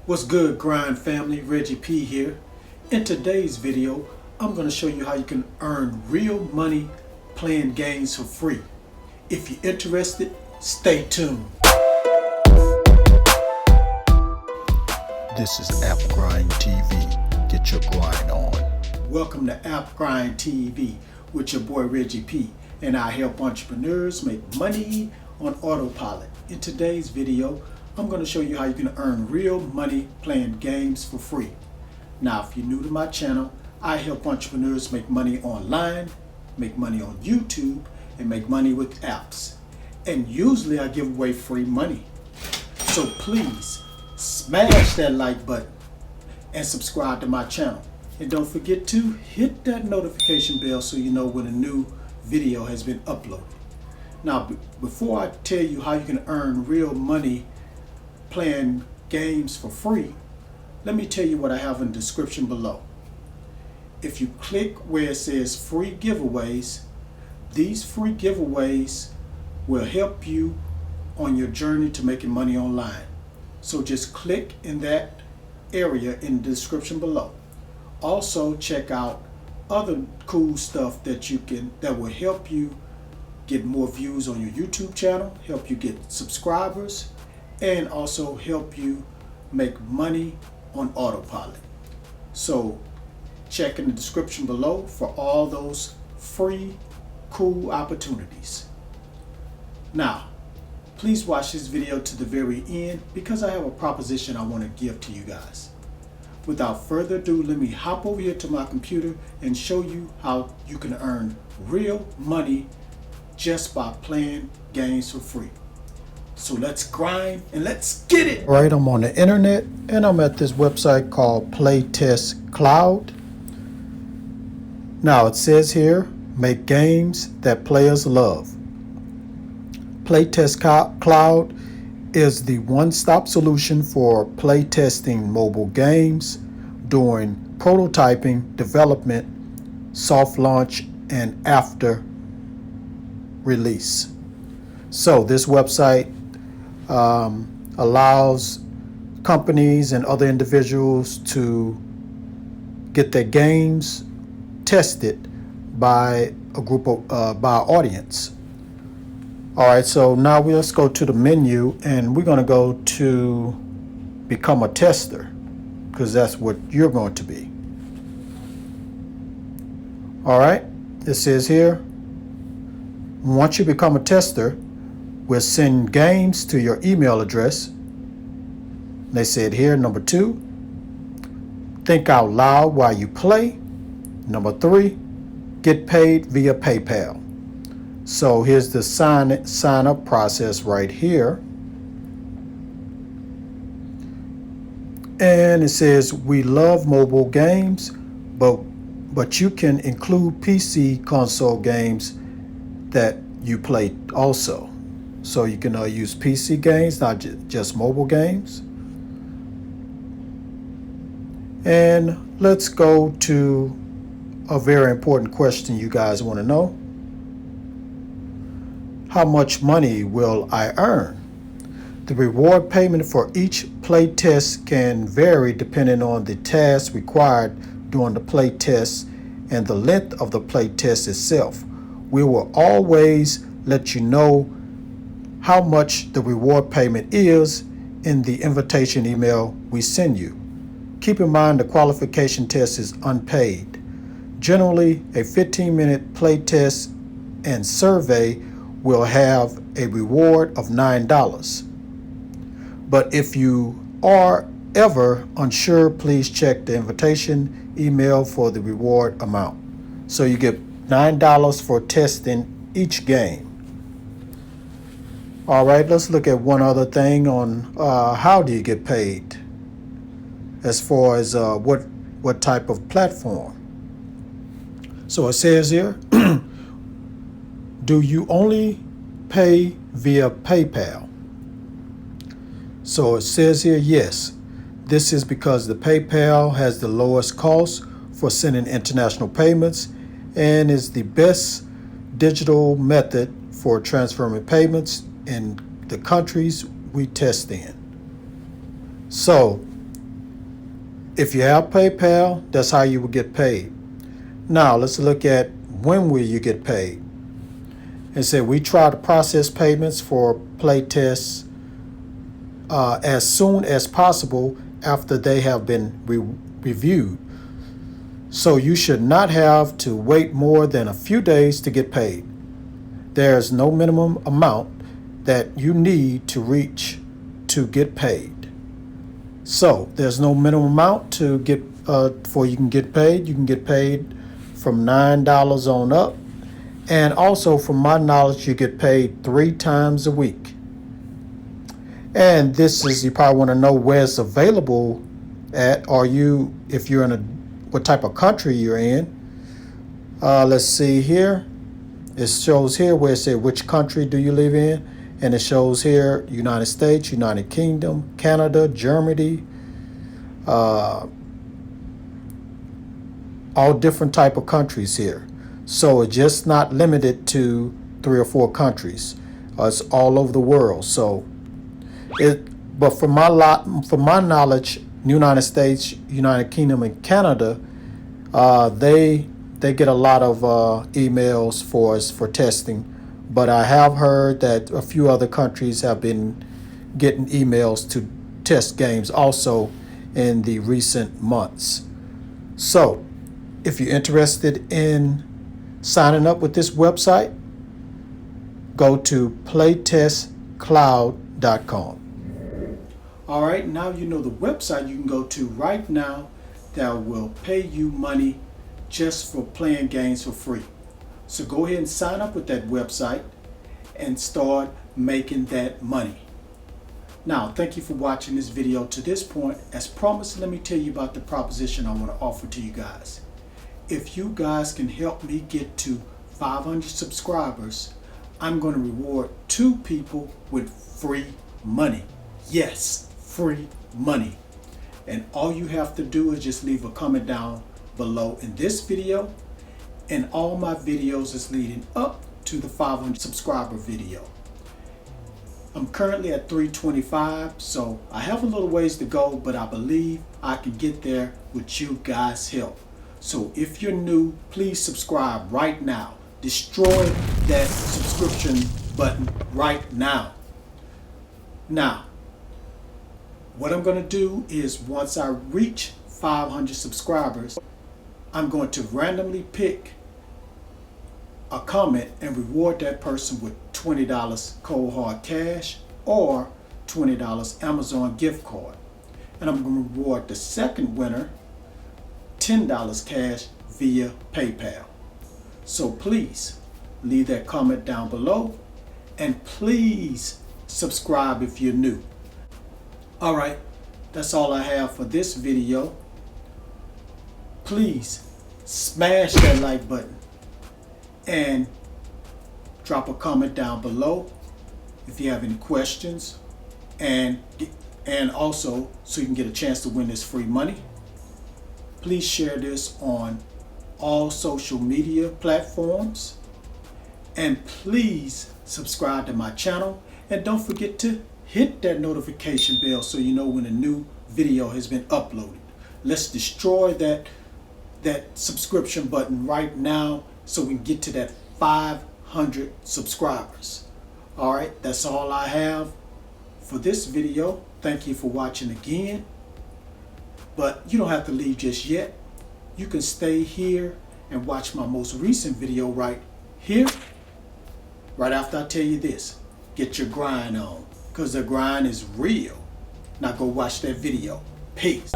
What's good, grind family? Reggie P here. In today's video, I'm going to show you how you can earn real money playing games for free. If you're interested, stay tuned. This is App Grind TV. Get your grind on. Welcome to App Grind TV with your boy Reggie P, and I help entrepreneurs make money on autopilot. In today's video, I'm going to show you how you can earn real money playing games for free. Now, if you're new to my channel, I help entrepreneurs make money online, make money on YouTube, and make money with apps. And usually I give away free money. So please smash that like button and subscribe to my channel. And don't forget to hit that notification bell so you know when a new video has been uploaded. Now, before I tell you how you can earn real money playing games for free, let me tell you what I have in the description below. If you click where it says free giveaways, these free giveaways will help you on your journey to making money online. So just click in that area in the description below. Also check out other cool stuff that will help you get more views on your YouTube channel, help you get subscribers, and also help you make money on autopilot. So check in the description below for all those free cool opportunities. Now, please watch this video to the very end because I have a proposition I want to give to you guys. Without further ado, let me hop over here to my computer and show you how you can earn real money just by playing games for free. So let's grind and let's get it. All right, I'm on the internet and I'm at this website called Playtest Cloud. Now it says here, make games that players love. Playtest Cloud is the one-stop solution for playtesting mobile games during prototyping, development, soft launch, and after release. So this website allows companies and other individuals to get their games tested by a group of by an audience. All right, so now let's go to the menu and we're going to go to become a tester because that's what you're going to be. All right, it says here, once you become a tester, we'll send games to your email address. They said here, number 2, think out loud while you play. Number 3, get paid via PayPal. So here's the sign up process right here. And it says, we love mobile games, but you can include PC console games that you play also. So you can use PC games, not just mobile games. And let's go to a very important question you guys want to know. How much money will I earn? The reward payment for each playtest can vary depending on the task required during the playtest and the length of the playtest itself. We will always let you know how much the reward payment is in the invitation email we send you. Keep in mind the qualification test is unpaid. Generally, a 15-minute playtest and survey will have a reward of $9. But if you are ever unsure, please check the invitation email for the reward amount. So you get $9 for testing each game. All right, let's look at one other thing on how do you get paid as far as what type of platform. So it says here, do you only pay via PayPal? So it says here, yes. This is because the PayPal has the lowest cost for sending international payments and is the best digital method for transferring payments in the countries we test in. So if you have PayPal, that's how you will get paid. Now let's look at when will you get paid. And say we try to process payments for playtests as soon as possible after they have been reviewed. So you should not have to wait more than a few days to get paid. There is no minimum amount that you need to reach to get paid. So there's no minimum amount to get before you can get paid. You can get paid from $9 on up. And also, from my knowledge, you get paid 3 times a week. And this is, you probably want to know where it's available at, or if you're in what type of country you're in. Let's see here. It shows here where it says which country do you live in. And it shows here United States, United Kingdom, Canada, Germany, all different type of countries here. So it's just not limited to 3 or 4 countries. It's all over the world. So but from my knowledge, United States, United Kingdom, and Canada, they get a lot of emails for us for testing. But I have heard that a few other countries have been getting emails to test games also in the recent months. So if you're interested in signing up with this website, go to playtestcloud.com. All right, now you know the website you can go to right now that will pay you money just for playing games for free. So go ahead and sign up with that website and start making that money. Now, thank you for watching this video to this point. As promised, let me tell you about the proposition I want to offer to you guys. If you guys can help me get to 500 subscribers, I'm going to reward 2 people with free money. Yes, free money. And all you have to do is just leave a comment down below in this video and all my videos is leading up to the 500 subscriber video. I'm currently at 325, so I have a little ways to go, but I believe I can get there with you guys' help. So if you're new, please subscribe right now. Destroy that subscription button right now. Now, what I'm going to do is once I reach 500 subscribers, I'm going to randomly pick a comment and reward that person with $20 cold hard cash or $20 Amazon gift card. And I'm going to reward the second winner $10 cash via PayPal. So please leave that comment down below and please subscribe if you're new. All right, that's all I have for this video. Please smash that like button and drop a comment down below if you have any questions, and also so you can get a chance to win this free money. Please share this on all social media platforms, and please subscribe to my channel, and don't forget to hit that notification bell so you know when a new video has been uploaded. Let's destroy that subscription button right now so we can get to that 500 subscribers. All right, that's all I have for this video. Thank you for watching again. But you don't have to leave just yet. You can stay here and watch my most recent video right here, right after I tell you this. Get your grind on, because the grind is real. Now go watch that video. Peace.